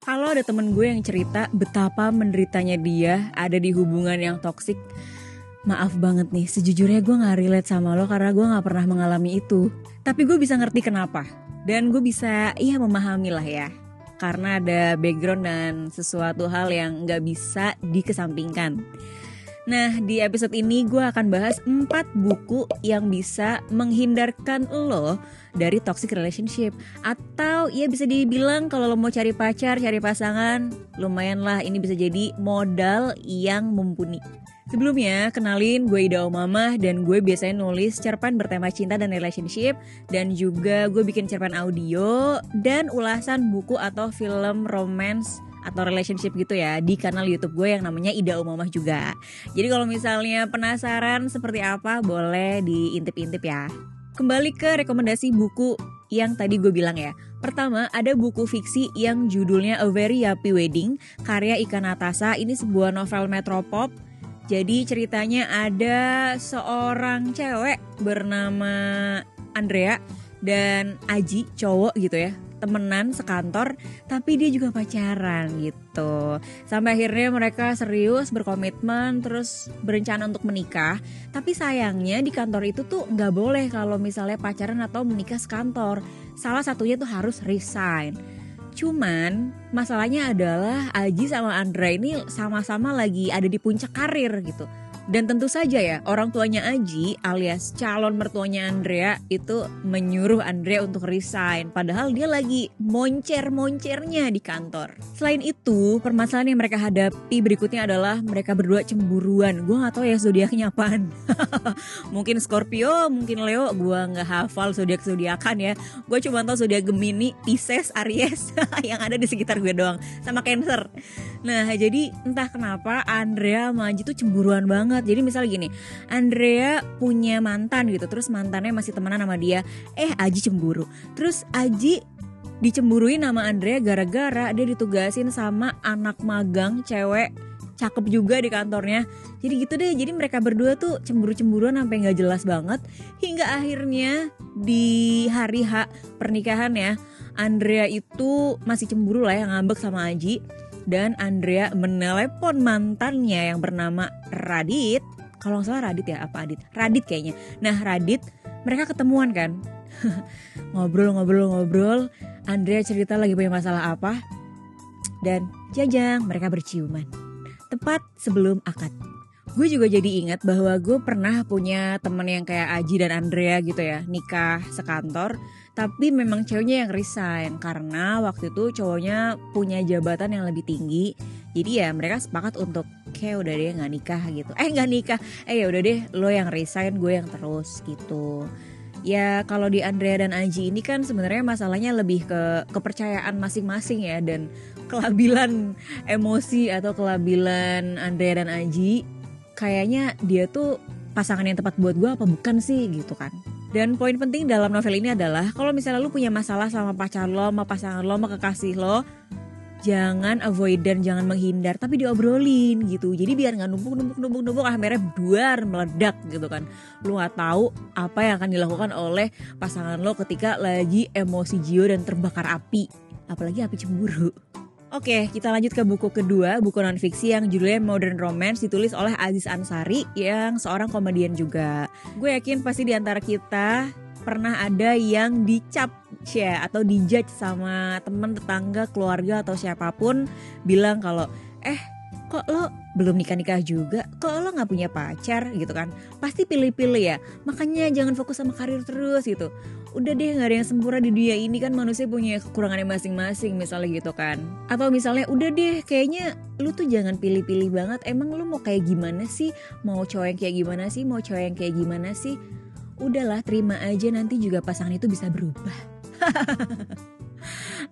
Kalau ada temen gue yang cerita betapa menderitanya dia ada di hubungan yang toksik, maaf banget nih, sejujurnya gue gak relate sama lo karena gue gak pernah mengalami itu. Tapi gue bisa ngerti kenapa, dan gue bisa memahami lah ya. Karena ada background dan sesuatu hal yang gak bisa dikesampingkan. Nah, di episode ini gue akan bahas 4 buku yang bisa menghindarkan lo dari toxic relationship. Atau ya bisa dibilang kalau lo mau cari pacar, cari pasangan, lumayan lah ini bisa jadi modal yang mumpuni. Sebelumnya, kenalin gue Ida Omamah dan gue biasanya nulis cerpen bertema cinta dan relationship. Dan juga gue bikin cerpen audio dan ulasan buku atau film romance atau relationship gitu ya di kanal YouTube gue yang namanya Ida Omamah juga. Jadi kalau misalnya penasaran seperti apa, boleh diintip-intip ya. Kembali ke rekomendasi buku yang tadi gue bilang ya. Pertama, ada buku fiksi yang judulnya A Very Happy Wedding, karya Ika Natasha. Ini sebuah novel metropop. Jadi ceritanya ada seorang cewek bernama Andrea dan Aji, cowok gitu ya, temenan sekantor, tapi dia juga pacaran gitu. Sampai akhirnya mereka serius, berkomitmen, terus berencana untuk menikah. Tapi sayangnya di kantor itu tuh gak boleh kalau misalnya pacaran atau menikah sekantor. Salah satunya tuh harus resign. Cuman masalahnya adalah Aji sama Andrea ini sama-sama lagi ada di puncak karir gitu. Dan tentu saja ya, orang tuanya Aji alias calon mertuanya Andrea itu menyuruh Andrea untuk resign. Padahal dia lagi moncer-moncernya di kantor. Selain itu, permasalahan yang mereka hadapi berikutnya adalah mereka berdua cemburuan. Gue gak tahu ya zodiaknya apaan. Mungkin Scorpio, mungkin Leo. Gue gak hafal zodiak-zodiakan ya. Gue cuma tahu zodiak Gemini, Pisces, Aries yang ada di sekitar gue doang. Sama Cancer. Nah, jadi entah kenapa Andrea sama Aji tuh cemburuan banget. Jadi misalnya gini, Andrea punya mantan gitu, terus mantannya masih temenan sama dia. Aji cemburu. Terus Aji dicemburuin sama Andrea gara-gara dia ditugasin sama anak magang cewek cakep juga di kantornya. Jadi gitu deh, jadi mereka berdua tuh cemburu-cemburuan sampai gak jelas banget. Hingga akhirnya di hari H pernikahan ya, Andrea itu masih cemburu lah ya, ngambek sama Aji. Dan Andrea menelepon mantannya yang bernama Radit. Kalau nggak salah Radit ya, apa Adit? Radit kayaknya. Nah Radit, mereka ketemuan kan. Ngobrol. Andrea cerita lagi punya masalah apa. Dan jajang, mereka berciuman. Tepat sebelum akad. Gue juga jadi ingat bahwa gue pernah punya temen yang kayak Aji dan Andrea gitu ya, nikah sekantor. Tapi memang ceweknya yang resign karena waktu itu cowoknya punya jabatan yang lebih tinggi. Jadi ya mereka sepakat untuk kayak udah deh gak nikah gitu. Ya udah deh lo yang resign, gue yang terus gitu. Ya kalau di Andrea dan Aji ini kan sebenarnya masalahnya lebih ke kepercayaan masing-masing ya. Dan kelabilan emosi atau kelabilan Andrea dan Aji. Kayaknya dia tuh pasangan yang tepat buat gue apa bukan sih gitu kan. Dan poin penting dalam novel ini adalah kalau misalnya lu punya masalah sama pacar lo, sama pasangan lo, sama kekasih lo, jangan avoidant, jangan menghindar, tapi diobrolin gitu. Jadi biar nggak numpuk akhirnya duar meledak gitu kan. Lu nggak tahu apa yang akan dilakukan oleh pasangan lo ketika lagi emosi jio dan terbakar api, apalagi api cemburu. Oke, kita lanjut ke buku kedua, buku non-fiksi yang judulnya Modern Romance, ditulis oleh Aziz Ansari yang seorang komedian juga. Gue yakin pasti di antara kita pernah ada yang dicap ya, atau dijudge sama teman, tetangga, keluarga atau siapapun bilang kalau kok lo belum nikah-nikah juga, kok lo gak punya pacar gitu kan. Pasti pilih-pilih ya, makanya jangan fokus sama karir terus gitu. Udah deh gak ada yang sempurna di dunia ini kan, manusia punya kekurangannya masing-masing misalnya gitu kan. Atau misalnya udah deh kayaknya lu tuh jangan pilih-pilih banget, emang lu mau kayak gimana sih, mau cowok yang kayak gimana sih, mau cowok yang kayak gimana sih. Udahlah terima aja, nanti juga pasangan itu bisa berubah.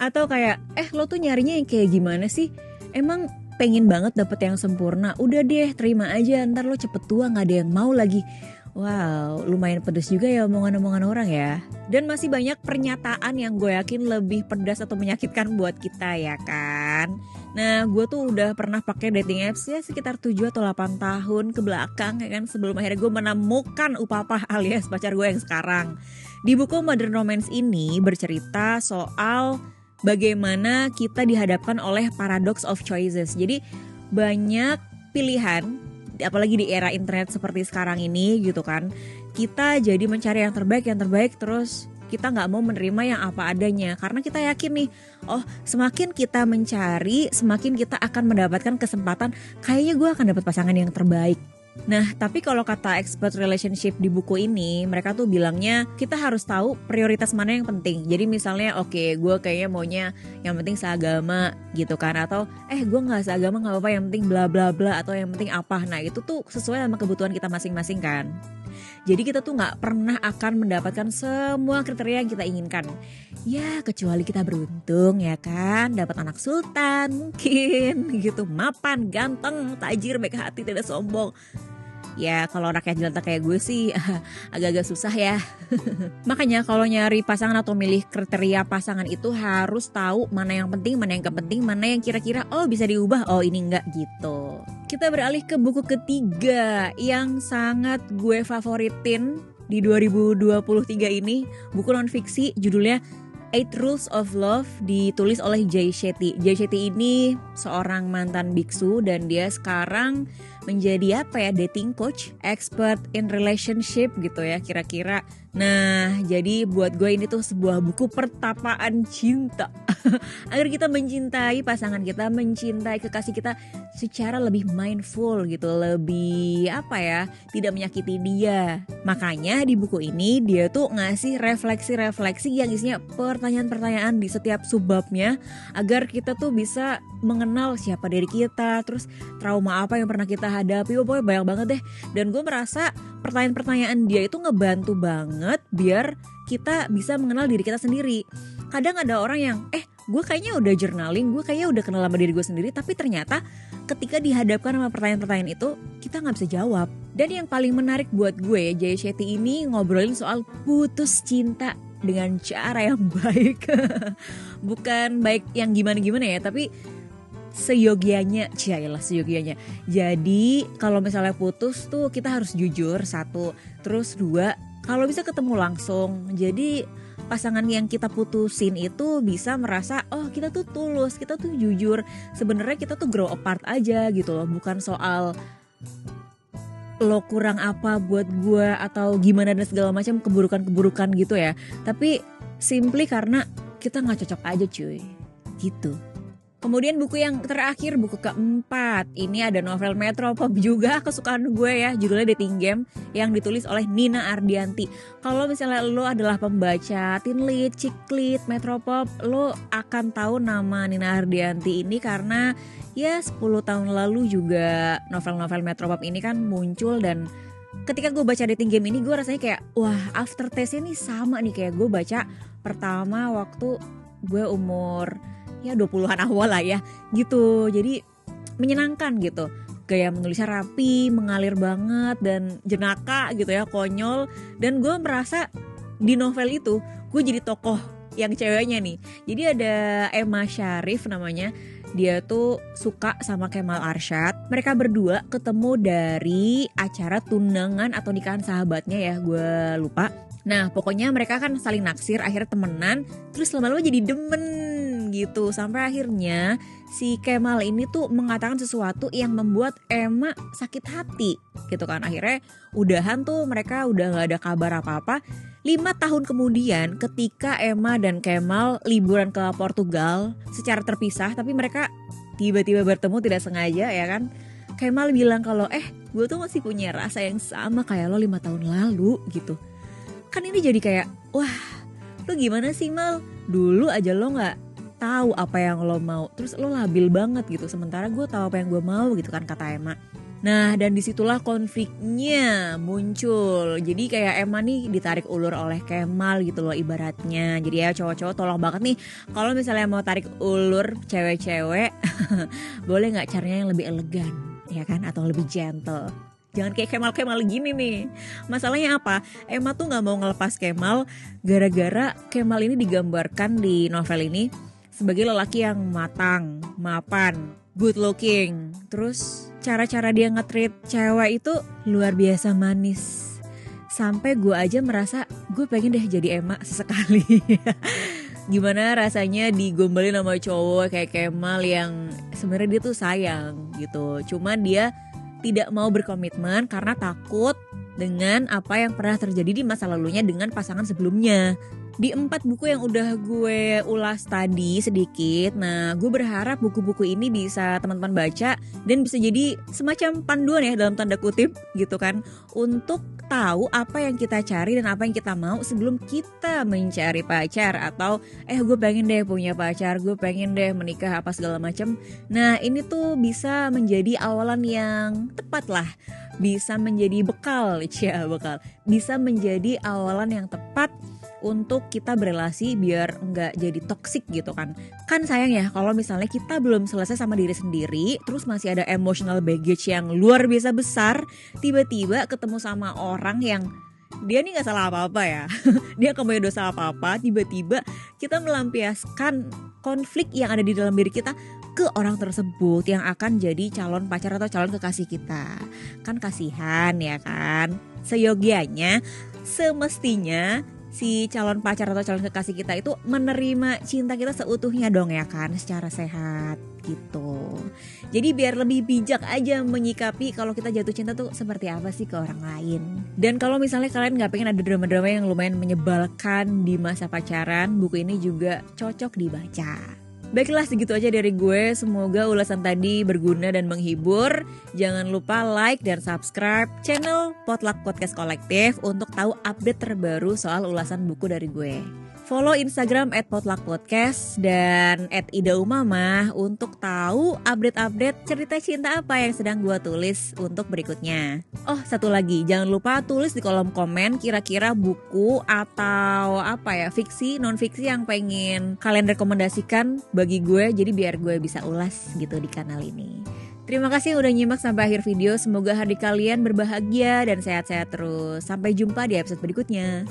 Atau kayak lo tuh nyarinya yang kayak gimana sih, emang pengen banget dapet yang sempurna, udah deh terima aja, ntar lo cepet tua gak ada yang mau lagi. Wow, lumayan pedes juga ya omongan-omongan orang ya. Dan masih banyak pernyataan yang gue yakin lebih pedas atau menyakitkan buat kita ya kan. Nah gue tuh udah pernah pakai dating apps ya sekitar 7 atau 8 tahun ke belakang ya kan, sebelum akhirnya gue menemukan Upapah alias pacar gue yang sekarang. Di buku Modern Romance ini bercerita soal bagaimana kita dihadapkan oleh paradox of choices. Jadi banyak pilihan, apalagi di era internet seperti sekarang ini gitu kan. Kita jadi mencari yang terbaik terus kita nggak mau menerima yang apa adanya. Karena kita yakin nih, semakin kita mencari, semakin kita akan mendapatkan kesempatan, kayaknya gue akan dapat pasangan yang terbaik. Nah, tapi kalau kata expert relationship di buku ini, mereka tuh bilangnya kita harus tahu prioritas mana yang penting. Jadi misalnya gue kayaknya maunya yang penting seagama gitu kan, atau gue nggak seagama nggak apa-apa, yang penting bla bla bla, atau yang penting apa. Nah itu tuh sesuai sama kebutuhan kita masing-masing kan. Jadi kita tuh gak pernah akan mendapatkan semua kriteria yang kita inginkan. Ya kecuali kita beruntung ya kan, dapat anak sultan mungkin gitu, mapan, ganteng, tajir, baik hati, tidak sombong. Ya kalau rakyat jelata kayak gue sih agak-agak susah ya. Makanya kalau nyari pasangan atau milih kriteria pasangan itu harus tahu mana yang penting, mana yang gak penting, mana yang kira-kira bisa diubah, ini enggak gitu. Kita beralih ke buku ketiga yang sangat gue favoritin di 2023 ini. Buku non-fiksi judulnya 8 Rules of Love, ditulis oleh Jay Shetty. Jay Shetty ini seorang mantan biksu dan dia sekarang menjadi dating coach, expert in relationship gitu ya kira-kira. Nah jadi buat gue ini tuh sebuah buku pertapaan cinta agar kita mencintai pasangan kita, mencintai kekasih kita secara lebih mindful gitu, lebih tidak menyakiti dia. Makanya di buku ini dia tuh ngasih refleksi-refleksi yang isinya pertanyaan-pertanyaan di setiap subbabnya, agar kita tuh bisa mengenal siapa diri kita, terus trauma apa yang pernah kita hadapi. Pokoknya banyak banget deh. Dan gue merasa pertanyaan-pertanyaan dia itu ngebantu banget biar kita bisa mengenal diri kita sendiri. Kadang ada orang yang gue kayaknya udah journaling, gue kayaknya udah kenal sama diri gue sendiri, tapi ternyata ketika dihadapkan sama pertanyaan-pertanyaan itu kita gak bisa jawab. Dan yang paling menarik buat gue, Jay Shetty ini ngobrolin soal putus cinta dengan cara yang baik. Bukan baik yang gimana-gimana ya, tapi seyogianya. Jadi kalau misalnya putus tuh kita harus jujur, 1. Terus 2, kalau bisa ketemu langsung. Jadi pasangan yang kita putusin itu bisa merasa kita tuh tulus, kita tuh jujur. Sebenarnya kita tuh grow apart aja gitu loh. Bukan soal lo kurang apa buat gue atau gimana dan segala macam keburukan-keburukan gitu ya. Tapi simply karena kita gak cocok aja cuy gitu. Kemudian buku yang terakhir, buku keempat. Ini ada novel Metropop juga kesukaan gue ya, judulnya Dating Game, yang ditulis oleh Nina Ardianti. Kalau misalnya lo adalah pembaca teen lit, chick lit, Metropop, lo akan tahu nama Nina Ardianti ini karena ya 10 tahun lalu juga novel-novel Metropop ini kan muncul. Dan ketika gue baca Dating Game ini gue rasanya kayak wah, aftertaste-nya nih sama nih kayak gue baca pertama waktu gue umur 20-an awal lah ya gitu. Jadi menyenangkan gitu, gaya menulisnya rapi, mengalir banget dan jenaka gitu ya, konyol. Dan gue merasa di novel itu gue jadi tokoh yang ceweknya nih. Jadi ada Emma Sharif namanya, dia tuh suka sama Kemal Arsyad. Mereka berdua ketemu dari acara tunangan atau nikahan sahabatnya ya, gue lupa. Nah pokoknya mereka kan saling naksir, akhirnya temenan, terus lama-lama jadi demen gitu. Sampai akhirnya si Kemal ini tuh mengatakan sesuatu yang membuat Emma sakit hati gitu kan. Akhirnya udahan tuh, mereka udah gak ada kabar apa-apa. 5 tahun kemudian ketika Emma dan Kemal liburan ke Portugal secara terpisah, tapi mereka tiba-tiba bertemu tidak sengaja ya kan. Kemal bilang kalau gue tuh masih punya rasa yang sama kayak lo 5 tahun lalu gitu. Kan ini jadi kayak wah, lo gimana sih Mal? Dulu aja lo gak tahu apa yang lo mau, terus lo labil banget gitu, sementara gue tahu apa yang gue mau gitu kan, kata Emma. Nah dan disitulah konfliknya muncul. Jadi kayak Emma nih ditarik ulur oleh Kemal gitu loh ibaratnya. Jadi ya cowok-cowok tolong banget nih, kalau misalnya mau tarik ulur cewek-cewek boleh gak caranya yang lebih elegan ya kan, atau lebih gentle. Jangan kayak Kemal gini nih. Masalahnya apa? Emma tuh gak mau ngelepas Kemal gara-gara Kemal ini digambarkan di novel ini sebagai lelaki yang matang, mapan, good looking. Terus cara-cara dia nge-treat cewek itu luar biasa manis. Sampai gue aja merasa gue pengen deh jadi Emma sesekali. gimana rasanya digombalin sama cowok kayak Kemal yang sebenarnya dia tuh sayang gitu. Cuma dia tidak mau berkomitmen karena takut dengan apa yang pernah terjadi di masa lalunya dengan pasangan sebelumnya. Di 4 buku yang udah gue ulas tadi sedikit, nah gue berharap buku-buku ini bisa teman-teman baca dan bisa jadi semacam panduan ya dalam tanda kutip gitu kan, untuk tahu apa yang kita cari dan apa yang kita mau sebelum kita mencari pacar, atau gue pengen deh punya pacar, gue pengen deh menikah apa segala macam. Nah ini tuh bisa menjadi awalan yang tepat lah, bisa menjadi bekal, bisa menjadi awalan yang tepat untuk kita berelasi biar nggak jadi toksik gitu kan. Kan sayang ya kalau misalnya kita belum selesai sama diri sendiri, terus masih ada emotional baggage yang luar biasa besar, tiba-tiba ketemu sama orang yang dia nih gak salah apa-apa ya, dia gak punya dosa apa-apa, tiba-tiba kita melampiaskan konflik yang ada di dalam diri kita ke orang tersebut yang akan jadi calon pacar atau calon kekasih kita. Kan kasihan ya kan. Seyogianya, semestinya si calon pacar atau calon kekasih kita itu menerima cinta kita seutuhnya dong ya kan, secara sehat gitu. Jadi biar lebih bijak aja menyikapi kalau kita jatuh cinta tuh seperti apa sih ke orang lain. Dan kalau misalnya kalian gak pengen ada drama-drama yang lumayan menyebalkan di masa pacaran, buku ini juga cocok dibaca. Baiklah, segitu aja dari gue. Semoga ulasan tadi berguna dan menghibur. Jangan lupa like dan subscribe channel Potluck Podcast Kolektif untuk tahu update terbaru soal ulasan buku dari gue. Follow Instagram @potluckpodcast dan @idaumamah untuk tahu update-update cerita cinta apa yang sedang gue tulis untuk berikutnya. Oh, satu lagi, jangan lupa tulis di kolom komen kira-kira buku atau fiksi, non-fiksi yang pengen kalian rekomendasikan bagi gue, jadi biar gue bisa ulas gitu di kanal ini. Terima kasih udah nyimak sampai akhir video. Semoga hari kalian berbahagia dan sehat-sehat terus. Sampai jumpa di episode berikutnya.